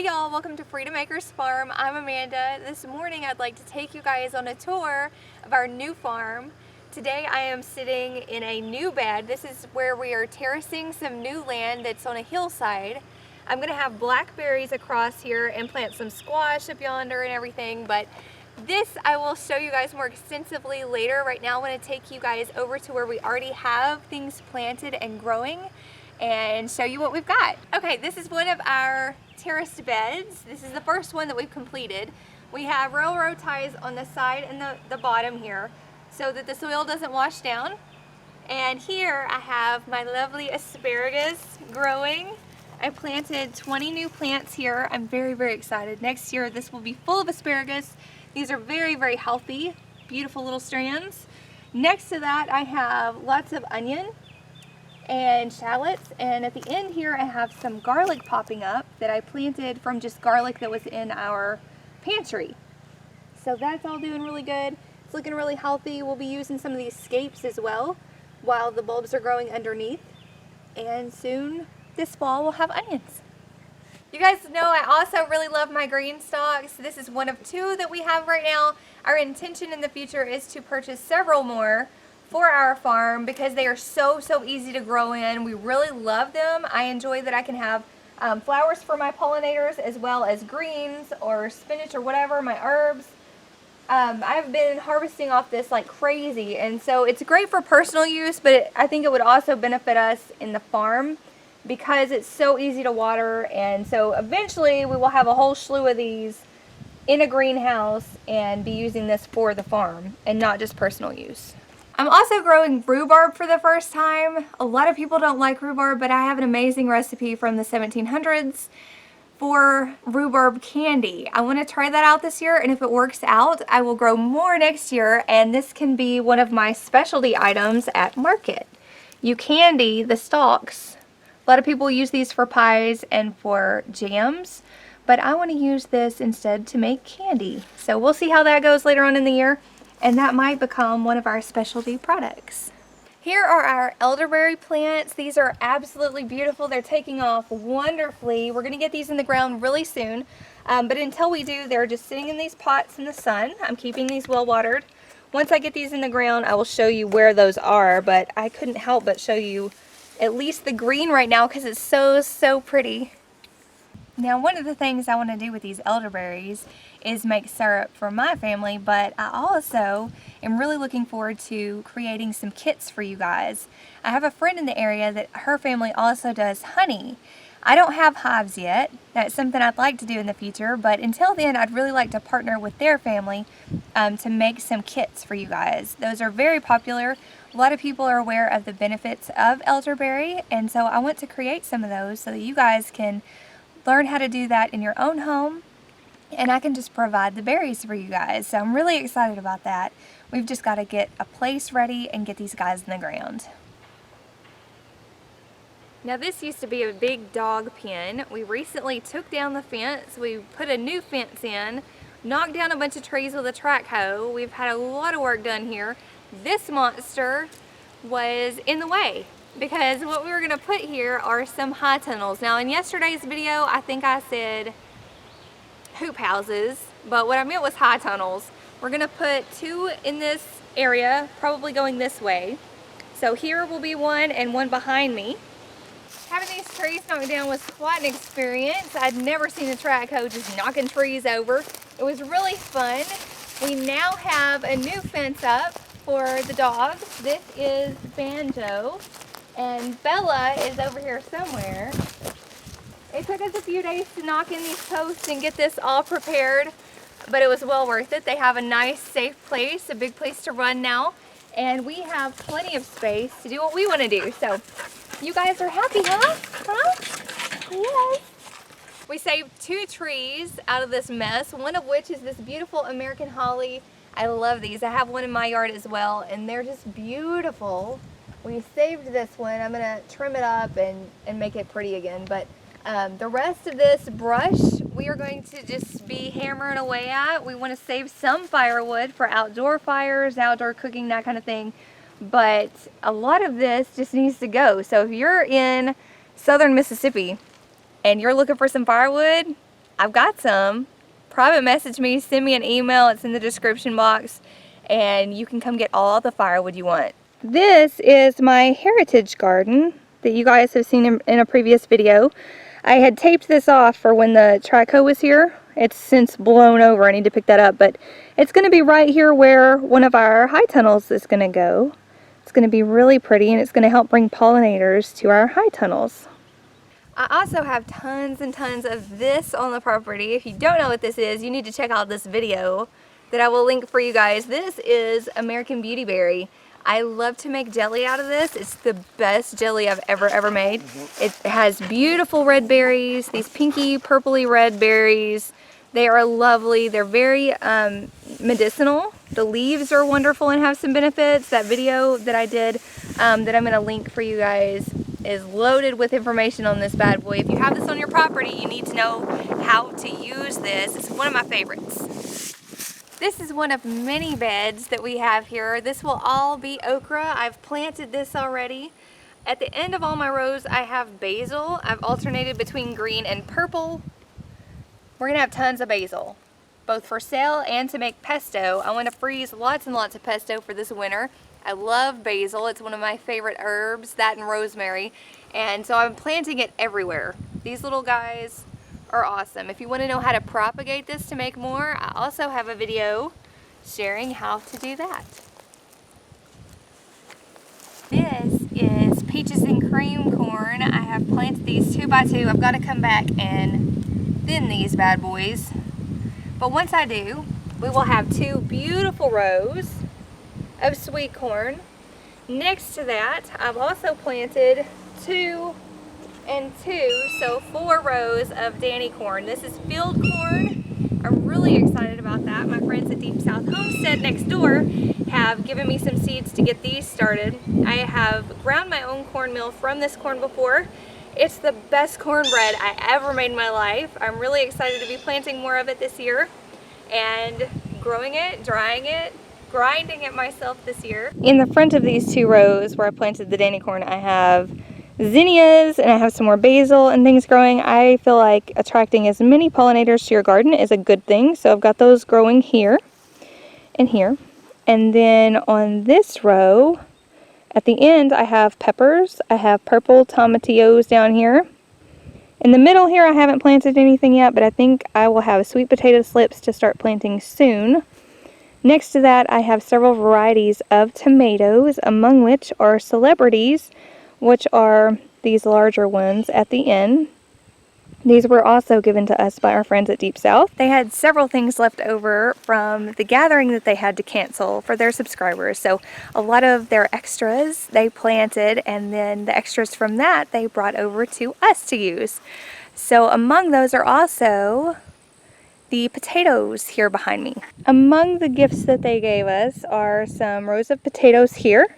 Hey y'all, welcome to Freedom Acres Farm. I'm Amanda. This morning I'd like to take you guys on a tour of our new farm. Today I am sitting in a new bed. This is where we are terracing some new land that's on a hillside. I'm going to have blackberries across here and plant some squash up yonder and everything, but this I will show you guys more extensively later. Right now I want to take you guys over to where we already have things planted and growing and show you what we've got. Okay, this is one of our terrace beds. This is the first one that we've completed. We have railroad ties on the side and the bottom here so that the soil doesn't wash down. And here I have my lovely asparagus growing. I planted 20 new plants here. I'm very, very excited. Next year this will be full of asparagus. These are very, very healthy, beautiful little strands. Next to that I have lots of onion and shallots, and at the end here I have some garlic popping up that I planted from just garlic that was in our pantry. So that's all doing really good. It's looking really healthy. We'll be using some of these scapes as well while the bulbs are growing underneath, and soon this fall we'll have onions. You guys know I also really love my green stalks. This is one of two that we have right now. Our intention in the future is to purchase several more for our farm because they are so easy to grow in. We really love them. I enjoy that I can have flowers for my pollinators as well as greens or spinach or whatever, my herbs. I've been harvesting off this like crazy, and so it's great for personal use, but I think it would also benefit us in the farm because it's so easy to water. And so eventually we will have a whole slew of these in a greenhouse and be using this for the farm and not just personal use. I'm also growing rhubarb for the first time. A lot of people don't like rhubarb, but I have an amazing recipe from the 1700s for rhubarb candy. I want to try that out this year, and if it works out, I will grow more next year, and this can be one of my specialty items at market. You candy the stalks. A lot of people use these for pies and for jams, but I want to use this instead to make candy. So we'll see how that goes later on in the year, and that might become one of our specialty products. Here are our elderberry plants. These are absolutely beautiful. They're taking off wonderfully. We're going to get these in the ground really soon, but until we do, they're just sitting in these pots in the sun. I'm keeping these well watered. Once I get these in the ground, I will show you where those are, but I couldn't help but show you at least the green right now because it's so pretty. Now, one of the things I want to do with these elderberries is make syrup for my family, but I also am really looking forward to creating some kits for you guys. I have a friend in the area that her family also does honey. I don't have hives yet. That's something I'd like to do in the future, but until then I'd really like to partner with their family to make some kits for you guys. Those are very popular. A lot of people are aware of the benefits of elderberry, and so I want to create some of those so that you guys can learn how to do that in your own home, and I can just provide the berries for you guys. So I'm really excited about that. We've just got to get a place ready and get these guys in the ground. Now, this used to be a big dog pen. We recently took down the fence. We put a new fence in, knocked down a bunch of trees with a track hoe. We've had a lot of work done here. This monster was in the way, because what we were going to put here are some high tunnels. Now, in yesterday's video, I think I said hoop houses, but what I meant was high tunnels. We're going to put two in this area, probably going this way. So here will be one and one behind me. Having these trees knocked down was quite an experience. I'd never seen a track hoe just knocking trees over. It was really fun. We now have a new fence up for the dogs. This is Banjo, and Bella is over here somewhere. It took us a few days to knock in these posts and get this all prepared, but it was well worth it. They have a nice, safe place, a big place to run now, and we have plenty of space to do what we want to do. So you guys are happy, huh? Yes. We saved 2 trees out of this mess, one of which is this beautiful American holly. I love these. I have one in my yard as well, and they're just beautiful. We saved this one. I'm going to trim it up and make it pretty again, but the rest of this brush we are going to just be hammering away at. We want to save some firewood for outdoor fires, outdoor cooking, that kind of thing, but a lot of this just needs to go. So if you're in southern Mississippi and you're looking for some firewood, I've got some. Private message me, send me an email, it's in the description box, and you can come get all the firewood you want. This is my heritage garden that you guys have seen in a previous video. I had taped this off for when the traco was here. It's since blown over, I need to pick that up, but it's going to be right here where one of our high tunnels is going to go. It's going to be really pretty, and it's going to help bring pollinators to our high tunnels. I also have tons and tons of this on the property. If you don't know what this is, you need to check out this video that I will link for you guys. This is American Beautyberry. I love to make jelly out of this. It's the best jelly I've ever made. It has beautiful red berries, these pinky purpley red berries. They are lovely. They're very medicinal. The leaves are wonderful and have some benefits. That video that I did that I'm going to link for you guys is loaded with information on this bad boy. If you have this on your property, you need to know how to use this. It's one of my favorites. This is one of many beds that we have here. This will all be okra. I've planted this already. At the end of all my rows, I have basil. I've alternated between green and purple. We're gonna have tons of basil, both for sale and to make pesto. I want to freeze lots and lots of pesto for this winter. I love basil. It's one of my favorite herbs, that and rosemary. And so I'm planting it everywhere. These little guys are awesome. If you want to know how to propagate this to make more, I also have a video sharing how to do that. This is peaches and cream corn. I have planted these 2 by 2. I've got to come back and thin these bad boys. But once I do, we will have 2 beautiful rows of sweet corn. Next to that, I've also planted 2 and 2, so 4 rows of Danny corn. This is field corn. I'm really excited about that. My friends at Deep South Homestead next door have given me some seeds to get these started. I have ground my own cornmeal from this corn before. It's the best cornbread I ever made in my life. I'm really excited to be planting more of it this year and growing it, drying it, grinding it myself this year. In the front of these 2 rows where I planted the Danny corn, I have zinnias and I have some more basil and things growing. I feel like attracting as many pollinators to your garden is a good thing, so I've got those growing here and here. And then on this row at the end, I have peppers. I have purple tomatillos down here. In the middle here, I haven't planted anything yet, but I think I will have sweet potato slips to start planting soon. Next to that, I have several varieties of tomatoes, among which are celebrities, which are these larger ones at the end. These were also given to us by our friends at Deep South. They had several things left over from the gathering that they had to cancel for their subscribers. So a lot of their extras they planted, and then the extras from that they brought over to us to use. So among those are also the potatoes here behind me. Among the gifts that they gave us are some rows of potatoes here.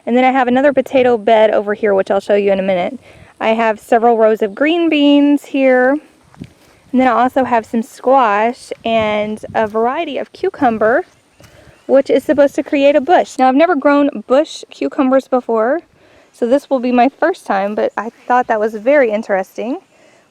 And then I have another potato bed over here, which I'll show you in a minute. I have several rows of green beans here. And then I also have some squash and a variety of cucumber, which is supposed to create a bush. Now, I've never grown bush cucumbers before, so this will be my first time, but I thought that was very interesting.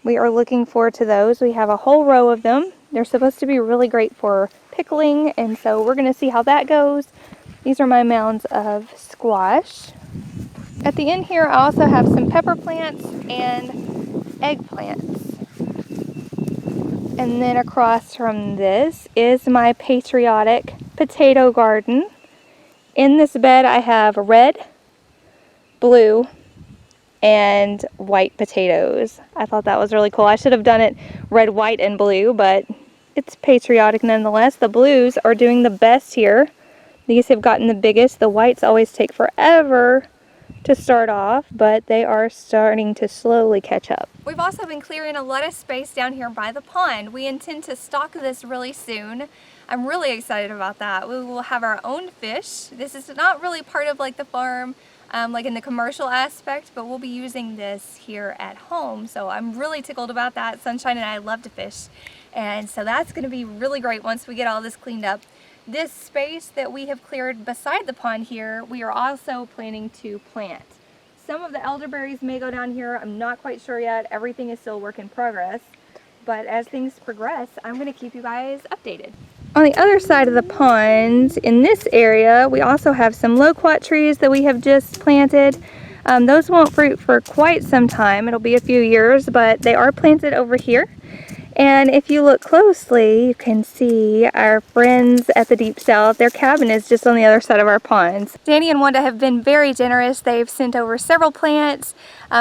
We are looking forward to those. We have a whole row of them. They're supposed to be really great for pickling, and so we're going to see how that goes. These are my mounds of squash. At the end here, I also have some pepper plants and eggplants. And then across from this is my patriotic potato garden. In this bed, I have red, blue, and white potatoes. I thought that was really cool. I should have done it red, white, and blue, but it's patriotic nonetheless. The blues are doing the best here. These have gotten the biggest. The whites always take forever to start off, but they are starting to slowly catch up. We've also been clearing a lot of space down here by the pond. We intend to stock this really soon. I'm really excited about that. We will have our own fish. This is not really part of like the farm, like in the commercial aspect, but we'll be using this here at home. So I'm really tickled about that. Sunshine and I love to fish. And so that's going to be really great once we get all this cleaned up. This space that we have cleared beside the pond here, we are also planning to plant. Some of the elderberries may go down here. I'm not quite sure yet. Everything is still a work in progress. but as things progress, I'm going to keep you guys updated. On the other side of the pond, in this area, we also have some loquat trees that we have just planted. Those won't fruit for quite some time. It'll be a few years, but they are planted over here. And if you look closely, you can see our friends at the Deep South. Their cabin is just on the other side of our ponds. Danny and Wanda have been very generous. They've sent over several plants.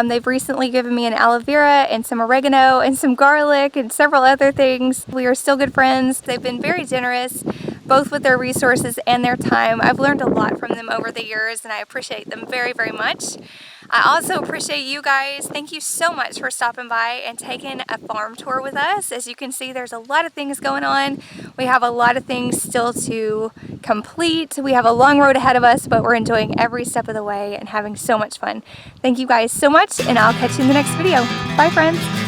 They've recently given me an aloe vera and some oregano and some garlic and several other things. We are still good friends. They've been very generous, both with their resources and their time. I've learned a lot from them over the years, and I appreciate them very, very much. I also appreciate you guys. Thank you so much for stopping by and taking a farm tour with us. As you can see, there's a lot of things going on. We have a lot of things still to complete. We have a long road ahead of us, but we're enjoying every step of the way and having so much fun. Thank you guys so much, and I'll catch you in the next video. Bye, friends.